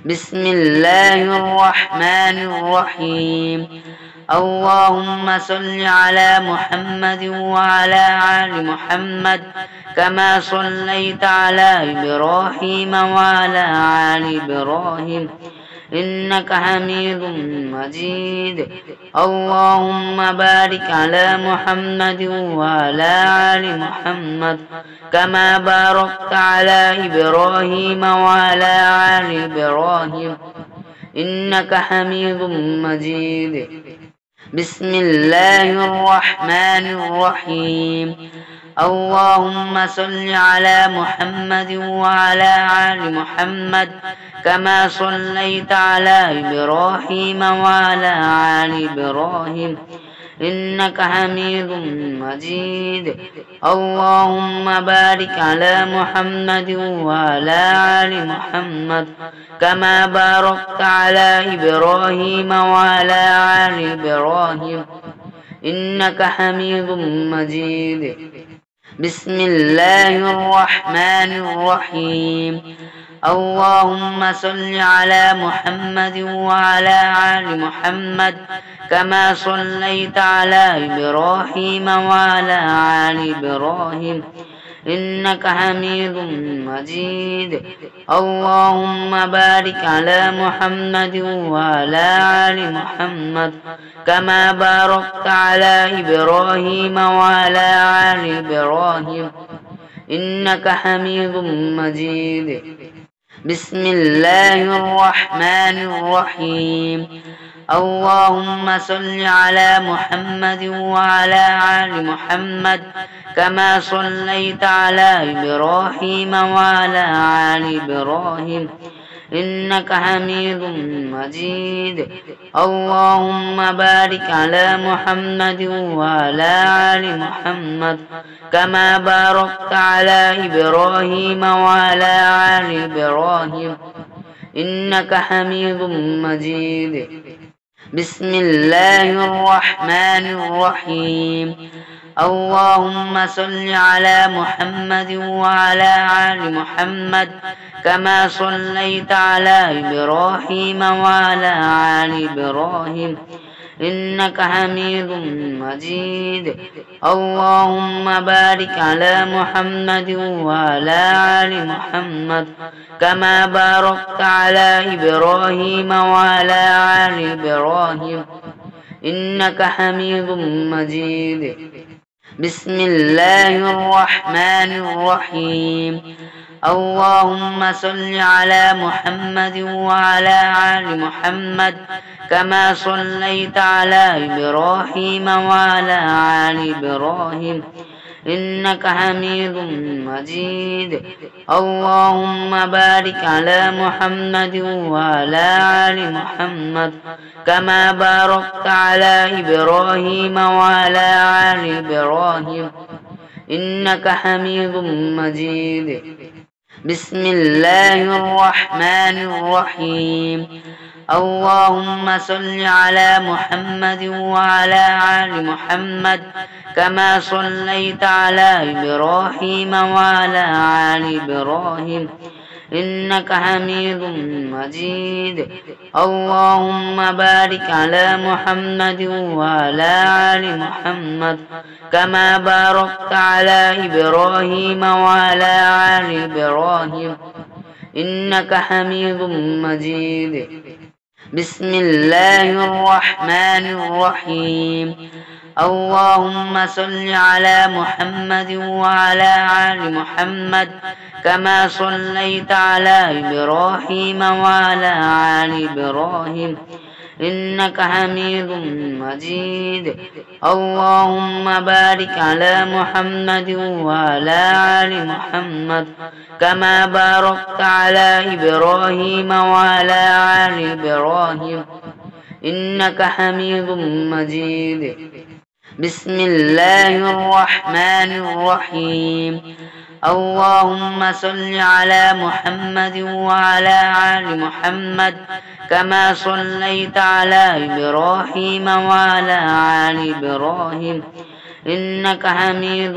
بسم الله الرحمن الرحيم. اللهم صل على محمد وعلى آل محمد كما صليت على إبراهيم وعلى آل إبراهيم إنك حميد مجيد. اللهم بارك على محمد وعلى آل محمد كما باركت على إبراهيم وعلى آل إبراهيم إنك حميد مجيد. بسم الله الرحمن الرحيم. اللهم صل على محمد وعلى آل محمد كما صليت على إبراهيم وعلى آل إبراهيم إنك حميد مجيد. اللهم بارك على محمد وعلى آل محمد كما باركت على إبراهيم وعلى آل إبراهيم إنك حميد مجيد. بسم الله الرحمن الرحيم. اللهم صل على محمد وعلى آل محمد كما صليت على إبراهيم وعلى آل إبراهيم إنك حميد مجيد. اللهم بارك على محمد وعلى آل محمد كما باركت على إبراهيم وعلى آل إبراهيم إنك حميد مجيد. بسم الله الرحمن الرحيم. اللهم صل على محمد وعلى آل محمد كما صليت على إبراهيم وعلى آل إبراهيم إنك حميد مجيد. اللهم بارك على محمد وعلى آل محمد كما باركت على إبراهيم وعلى آل إبراهيم إنك حميد مجيد. بسم الله الرحمن الرحيم. اللهم صل على محمد وعلى آل محمد كما صليت على إبراهيم وعلى آل إبراهيم إنك حميد مجيد. اللهم بارك على محمد وعلى آل محمد كما باركت على إبراهيم وعلى آل إبراهيم إنك حميد مجيد. بسم الله الرحمن الرحيم. اللهم صل على محمد وعلى آل محمد كما صليت على إبراهيم وعلى آل إبراهيم إنك حميد مجيد. اللهم بارك على محمد وعلى آل محمد كما باركت على إبراهيم وعلى آل إبراهيم إنك حميد مجيد. بسم الله الرحمن الرحيم. اللهم صل على محمد وعلى آل محمد كما صليت على إبراهيم وعلى آل إبراهيم إنك حميد مجيد. اللهم بارك على محمد وعلى آل محمد كما باركت على إبراهيم وعلى آل إبراهيم إنك حميد مجيد. بسم الله الرحمن الرحيم. اللهم صل على محمد وعلى آل محمد كما صليت على إبراهيم وعلى آل إبراهيم إنك حميد مجيد. اللهم بارك على محمد وعلى آل محمد كما باركت على إبراهيم وعلى آل إبراهيم إنك حميد مجيد. بسم الله الرحمن الرحيم. اللهم صل على محمد وعلى آل محمد كما صليت على إبراهيم وعلى آل إبراهيم إنك حميد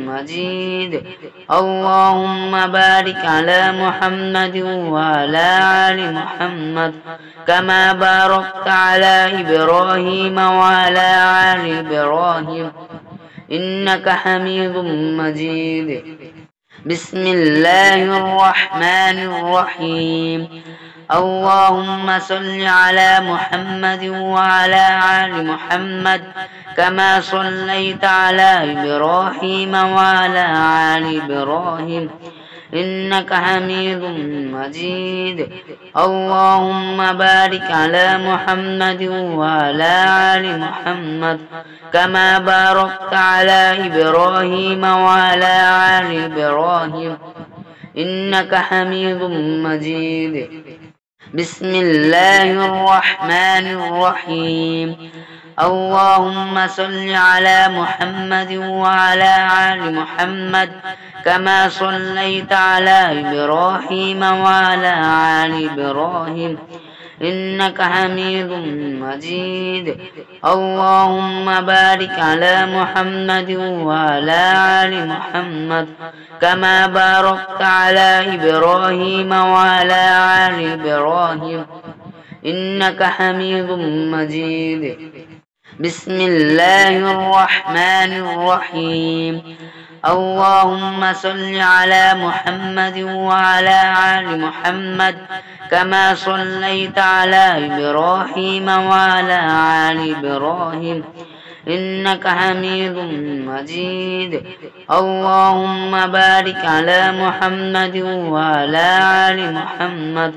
مجيد. اللهم بارك على محمد وعلى آل محمد كما باركت على إبراهيم وعلى آل إبراهيم إنك حميد مجيد. بسم الله الرحمن الرحيم. اللهم صل على محمد وعلى آل محمد كما صليت على إبراهيم وعلى آل إبراهيم إنك حميد مجيد. اللهم بارك على محمد وعلى آل محمد كما باركت على إبراهيم وعلى آل إبراهيم إنك حميد مجيد. بسم الله الرحمن الرحيم. اللهم صل على محمد وعلى آل محمد كما صليت على إبراهيم وعلى آل إبراهيم إنك حميد مجيد. اللهم بارك على محمد وعلى آل محمد كما باركت على إبراهيم وعلى آل إبراهيم إنك حميد مجيد. بسم الله الرحمن الرحيم. اللهم صل على محمد وعلى آل محمد كما صليت على إبراهيم وعلى آل إبراهيم إنك حميد مجيد. اللهم بارك على محمد وعلى آل محمد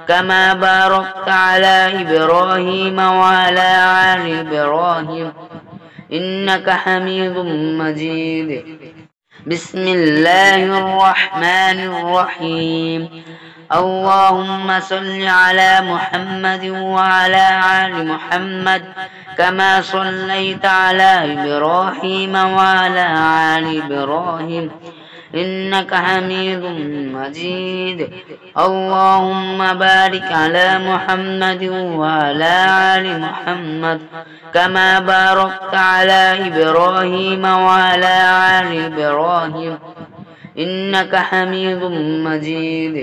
كما باركت على إبراهيم وعلى آل إبراهيم إنك حميد مجيد. بسم الله الرحمن الرحيم. اللهم صل على محمد وعلى آل محمد كما صليت على إبراهيم وعلى آل إبراهيم إنك حميد مجيد. اللهم بارك على محمد وعلى آل محمد كما باركت على إبراهيم وعلى آل إبراهيم إنك حميد مجيد.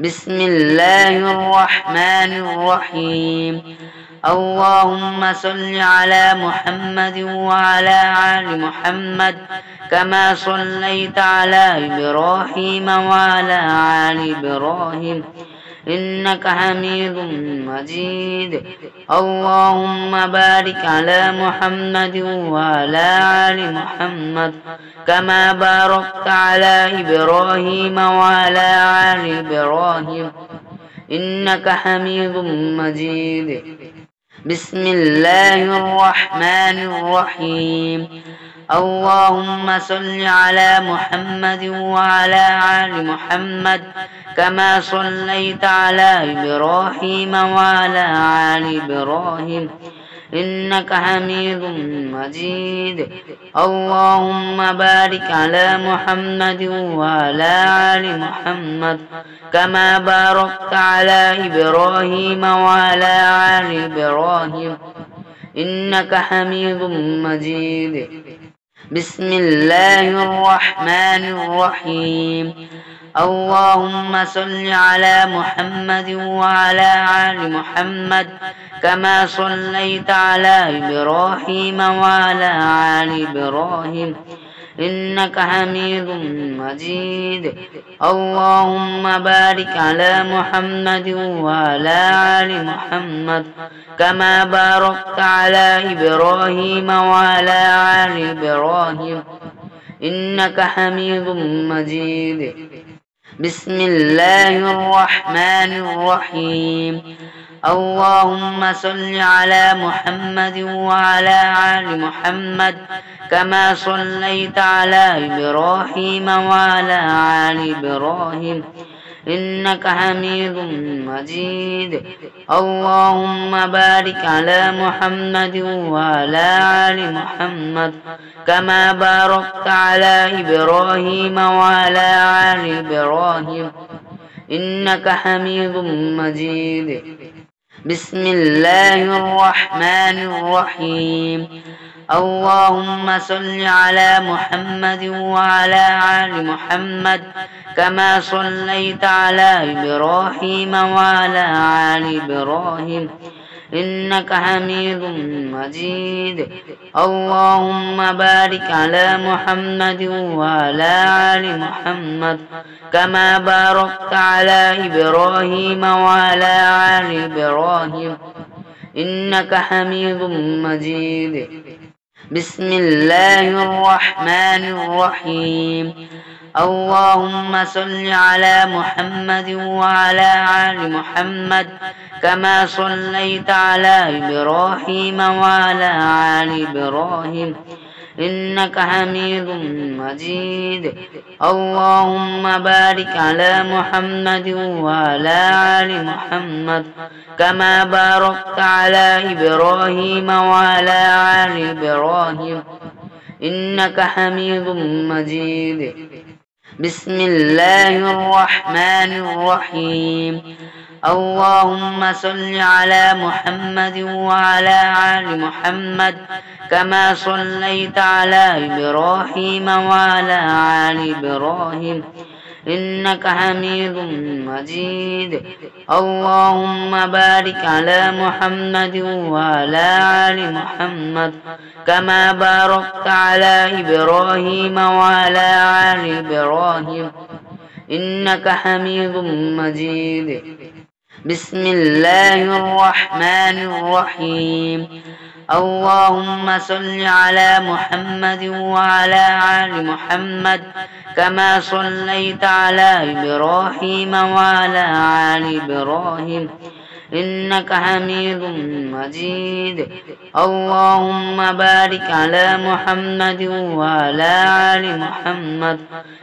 بسم الله الرحمن الرحيم. اللهم صل على محمد وعلى آل محمد كما صليت على إبراهيم وعلى آل إبراهيم إنك حميد مجيد. اللهم بارك على محمد وعلى آل محمد كما باركت على إبراهيم وعلى آل إبراهيم إنك حميد مجيد. بسم الله الرحمن الرحيم. اللهم صل على محمد وعلى آل محمد كما صليت على إبراهيم وعلى آل إبراهيم إنك حميد مجيد. اللهم بارك على محمد وعلى آل محمد كما باركت على إبراهيم وعلى آل إبراهيم إنك حميد مجيد. بسم الله الرحمن الرحيم. اللهم صل على محمد وعلى آل محمد كما صليت على إبراهيم وعلى آل إبراهيم إنك حميد مجيد. اللهم بارك على محمد وعلى آل محمد كما باركت على إبراهيم وعلى آل إبراهيم إنك حميد مجيد. بسم الله الرحمن الرحيم. اللهم صل على محمد وعلى آل محمد كما صليت على إبراهيم وعلى آل إبراهيم إنك حميد مجيد. اللهم بارك على محمد وعلى آل محمد كما باركت على إبراهيم وعلى آل إبراهيم إنك حميد مجيد. بسم الله الرحمن الرحيم. اللهم صل على محمد وعلى آل محمد كما صليت على إبراهيم وعلى آل إبراهيم إنك حميد مجيد. اللهم بارك على محمد وعلى آل محمد كما باركت على إبراهيم وعلى آل إبراهيم إنك حميد مجيد. بسم الله الرحمن الرحيم. اللهم صل على محمد وعلى آل محمد كما صليت على إبراهيم وعلى آل إبراهيم إنك حميد مجيد. اللهم بارك على محمد وعلى آل محمد كما باركت على إبراهيم وعلى آل إبراهيم إنك حميد مجيد. بسم الله الرحمن الرحيم. اللهم صل على محمد وعلى آل محمد كما صليت على إبراهيم وعلى آل إبراهيم إنك حميد مجيد. اللهم بارك على محمد وعلى آل محمد كما باركت على إبراهيم وعلى آل إبراهيم إنك حميد مجيد. بسم الله الرحمن الرحيم. اللهم صل على محمد وعلى آل محمد كما صليت على إبراهيم وعلى آل إبراهيم إنك حميد مجيد. اللهم بارك على محمد وعلى آل محمد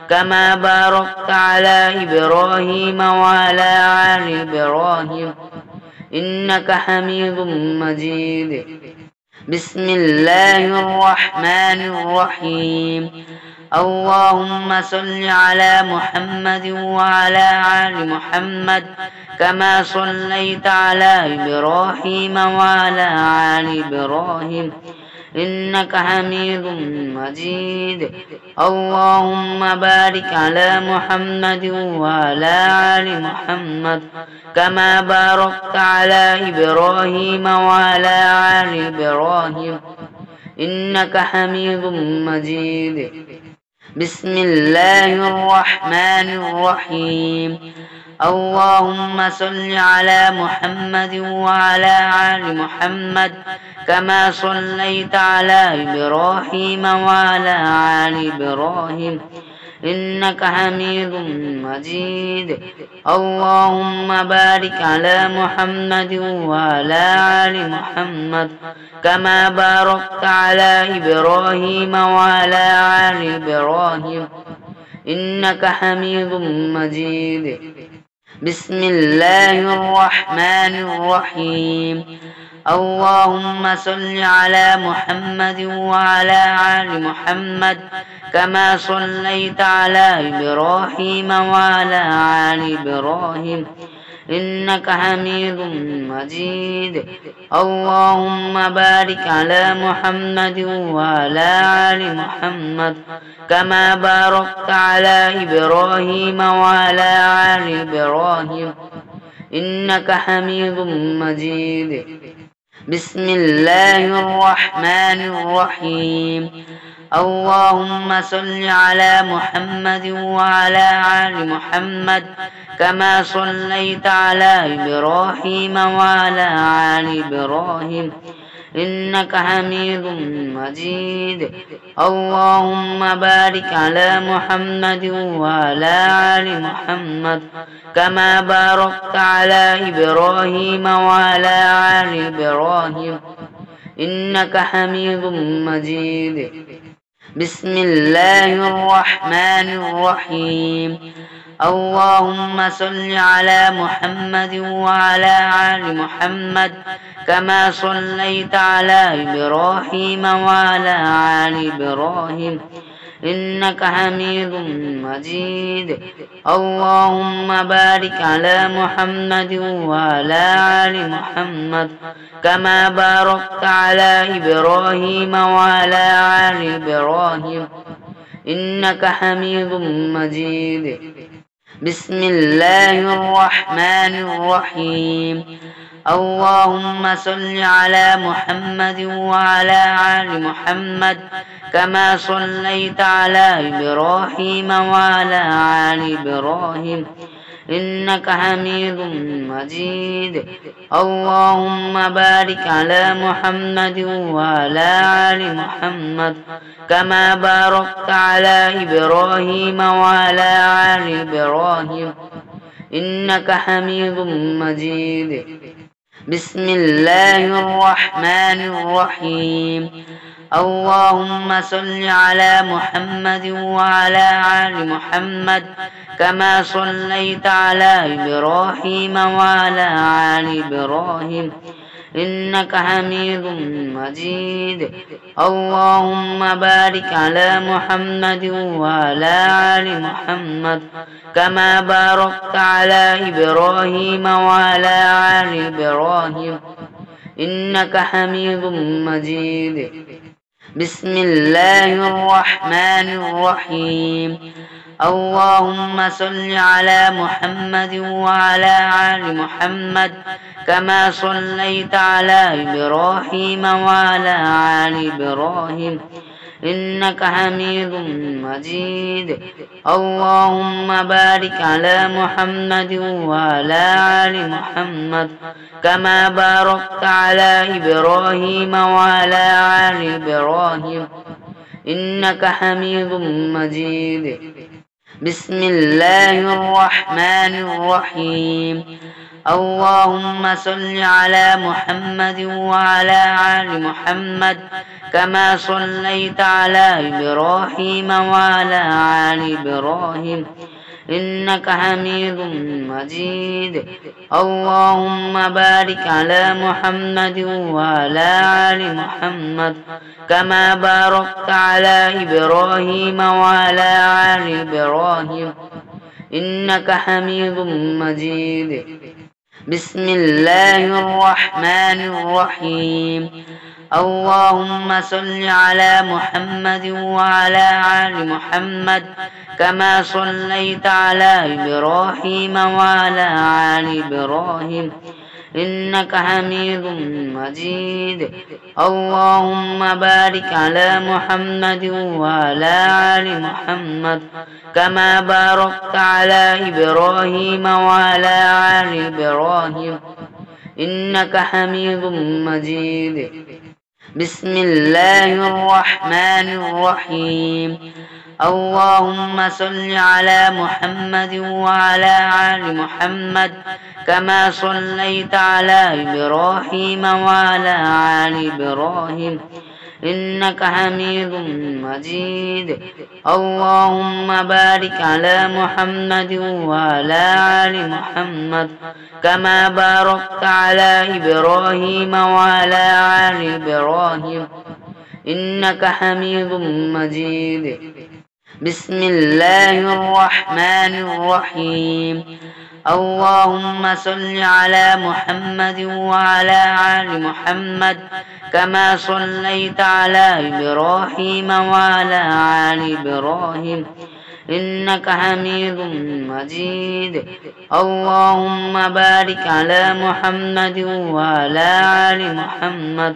كما باركت على إبراهيم وعلى آل إبراهيم إنك حميد مجيد. بسم الله الرحمن الرحيم. اللهم صل على محمد وعلى آل محمد كما صليت على إبراهيم وعلى آل إبراهيم إنك حميد مجيد. اللهم بارك على محمد وعلى آل محمد كما باركت على إبراهيم وعلى آل إبراهيم إنك حميد مجيد. بسم الله الرحمن الرحيم. اللهم صل على محمد وعلى آل محمد كما صليت على إبراهيم وعلى آل إبراهيم إنك حميد مجيد. اللهم بارك على محمد وعلى آل محمد كما باركت على إبراهيم وعلى آل إبراهيم إنك حميد مجيد. بسم الله الرحمن الرحيم. اللهم صل على محمد وعلى آل محمد كما صليت على إبراهيم وعلى آل إبراهيم إنك حميد مجيد. اللهم بارك على محمد وعلى آل محمد كما باركت على إبراهيم وعلى آل إبراهيم إنك حميد مجيد. بسم الله الرحمن الرحيم. اللهم صل على محمد وعلى آل محمد كما صليت على إبراهيم وعلى آل إبراهيم إنك حميد مجيد. اللهم بارك على محمد وعلى آل محمد كما باركت على إبراهيم وعلى آل إبراهيم إنك حميد مجيد. بسم الله الرحمن الرحيم. اللهم صل على محمد وعلى آل محمد كما صليت على إبراهيم وعلى آل إبراهيم إنك حميد مجيد. اللهم بارك على محمد وعلى آل محمد كما باركت على إبراهيم وعلى آل إبراهيم إنك حميد مجيد. بسم الله الرحمن الرحيم. اللهم صل على محمد وعلى آل محمد كما صليت على إبراهيم وعلى آل إبراهيم إنك حميد مجيد. اللهم بارك على محمد وعلى آل محمد كما باركت على إبراهيم وعلى آل إبراهيم إنك حميد مجيد. بسم الله الرحمن الرحيم. اللهم صل على محمد وعلى آل محمد كما صليت على إبراهيم وعلى آل إبراهيم إنك حميد مجيد. اللهم بارك على محمد وعلى آل محمد كما باركت على إبراهيم وعلى آل إبراهيم إنك حميد مجيد. بسم الله الرحمن الرحيم. اللهم صل على محمد وعلى آل محمد كما صليت على إبراهيم وعلى آل إبراهيم إنك حميد مجيد. اللهم بارك على محمد وعلى آل محمد كما باركت على إبراهيم وعلى آل إبراهيم إنك حميد مجيد. بسم الله الرحمن الرحيم. اللهم صل على محمد وعلى آل محمد كما صليت على إبراهيم وعلى آل إبراهيم إنك حميد مجيد. اللهم بارك على محمد وعلى آل محمد كما باركت على إبراهيم وعلى آل إبراهيم إنك حميد مجيد. بسم الله الرحمن الرحيم. اللهم صل على محمد وعلى آل محمد كما صليت على إبراهيم وعلى آل إبراهيم إنك حميد مجيد. اللهم بارك على محمد وعلى آل محمد كما باركت على إبراهيم وعلى آل إبراهيم إنك حميد مجيد. بسم الله الرحمن الرحيم. اللهم صل على محمد وعلى آل محمد كما صليت على إبراهيم وعلى آل إبراهيم إنك حميد مجيد. اللهم بارك على محمد وعلى آل محمد كما باركت على إبراهيم وعلى آل إبراهيم إنك حميد مجيد. بسم الله الرحمن الرحيم. اللهم صل على محمد وعلى آل محمد كما صليت على إبراهيم وعلى آل إبراهيم إنك حميد مجيد. اللهم بارك على محمد وعلى آل محمد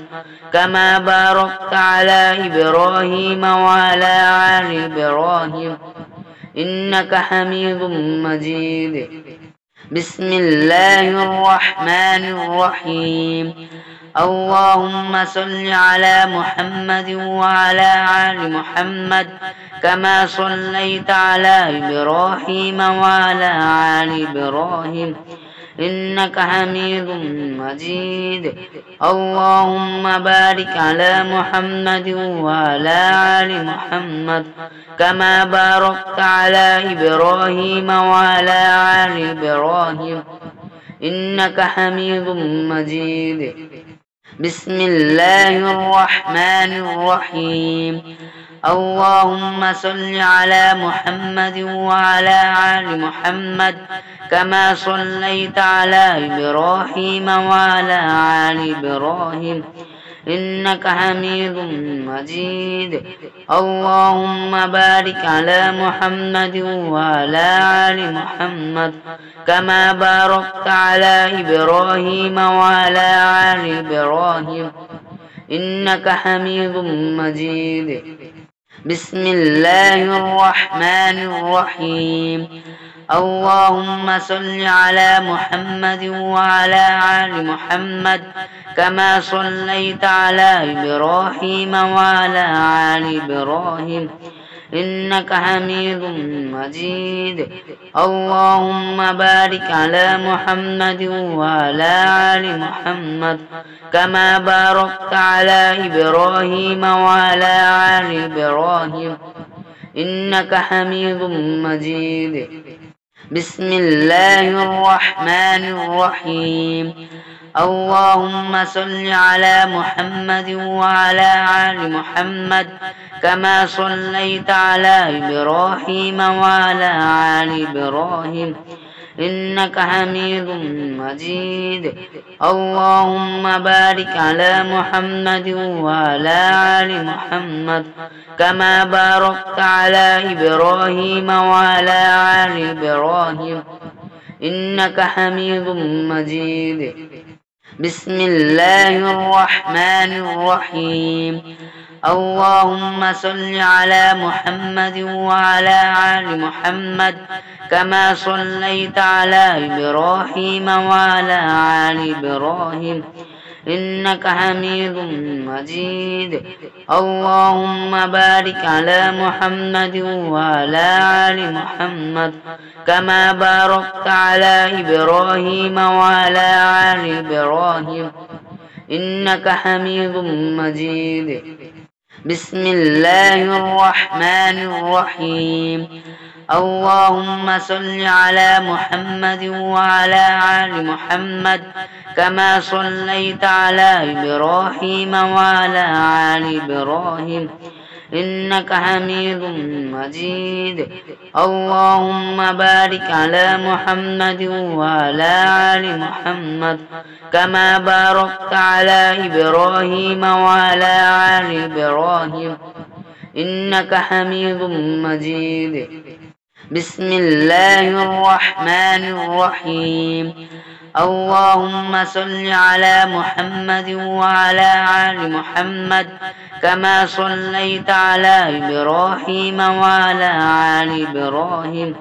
كما باركت على إبراهيم وعلى آل إبراهيم إنك حميد مجيد. بسم الله الرحمن الرحيم. اللهم صل على محمد وعلى آل محمد كما صليت على إبراهيم وعلى آل إبراهيم إنك حميد مجيد. اللهم بارك على محمد وعلى آل محمد كما باركت على إبراهيم وعلى آل إبراهيم إنك حميد مجيد. بسم الله الرحمن الرحيم. اللهم صل على محمد وعلى آل محمد كما صليت على إبراهيم وعلى آل إبراهيم إنك حميد مجيد اللهم بارك على محمد وعلى آل محمد كما باركت على إبراهيم وعلى آل إبراهيم إنك حميد مجيد بسم الله الرحمن الرحيم اللهم صل على محمد وعلى آل محمد كما صليت على إبراهيم وعلى آل إبراهيم إنك حميد مجيد اللهم بارك على محمد وعلى آل محمد كما باركت على إبراهيم وعلى آل إبراهيم إنك حميد مجيد بسم الله الرحمن الرحيم اللهم صل على محمد وعلى آل محمد كما صليت على إبراهيم وعلى آل إبراهيم إنك حميد مجيد اللهم بارك على محمد وعلى آل محمد كما باركت على إبراهيم وعلى آل إبراهيم إنك حميد مجيد بسم الله الرحمن الرحيم اللهم صل على محمد وعلى آل محمد كما صليت على إبراهيم وعلى آل إبراهيم إنك حميد مجيد اللهم بارك على محمد وعلى آل محمد كما باركت على إبراهيم وعلى آل إبراهيم إنك حميد مجيد بسم الله الرحمن الرحيم اللهم صل على محمد وعلى آل محمد كما صليت على إبراهيم وعلى آل إبراهيم إنك حميد مجيد اللهم بارك على محمد وعلى آل محمد كما باركت على إبراهيم وعلى آل إبراهيم إنك حميد مجيد بسم الله الرحمن الرحيم اللهم صل على محمد وعلى آل محمد كما صليت على إبراهيم وعلى آل إبراهيم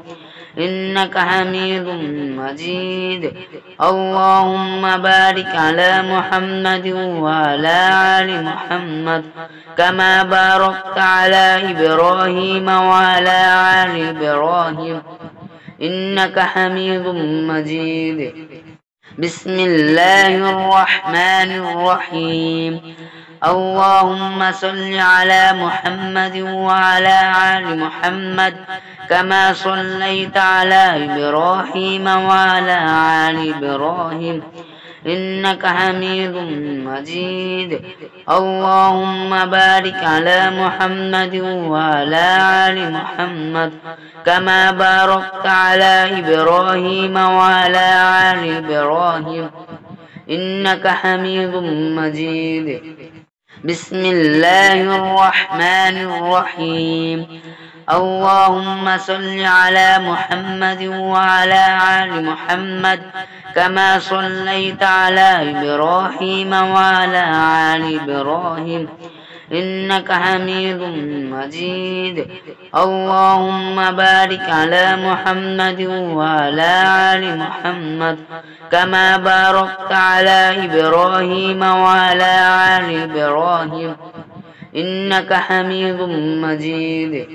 إنك حميد مجيد اللهم بارك على محمد وعلى آل محمد كما باركت على إبراهيم وعلى آل إبراهيم إنك حميد مجيد بسم الله الرحمن الرحيم اللهم صل على محمد وعلى آل محمد كما صليت على إبراهيم وعلى آل إبراهيم إنك حميد مجيد اللهم بارك على محمد وعلى آل محمد كما باركت على إبراهيم وعلى آل إبراهيم إنك حميد مجيد بسم الله الرحمن الرحيم اللهم صل على محمد وعلى آل محمد كما صليت على إبراهيم وعلى آل إبراهيم إنك حميد مجيد اللهم بارك على محمد وعلى آل محمد كما باركت على إبراهيم وعلى آل إبراهيم إنك حميد مجيد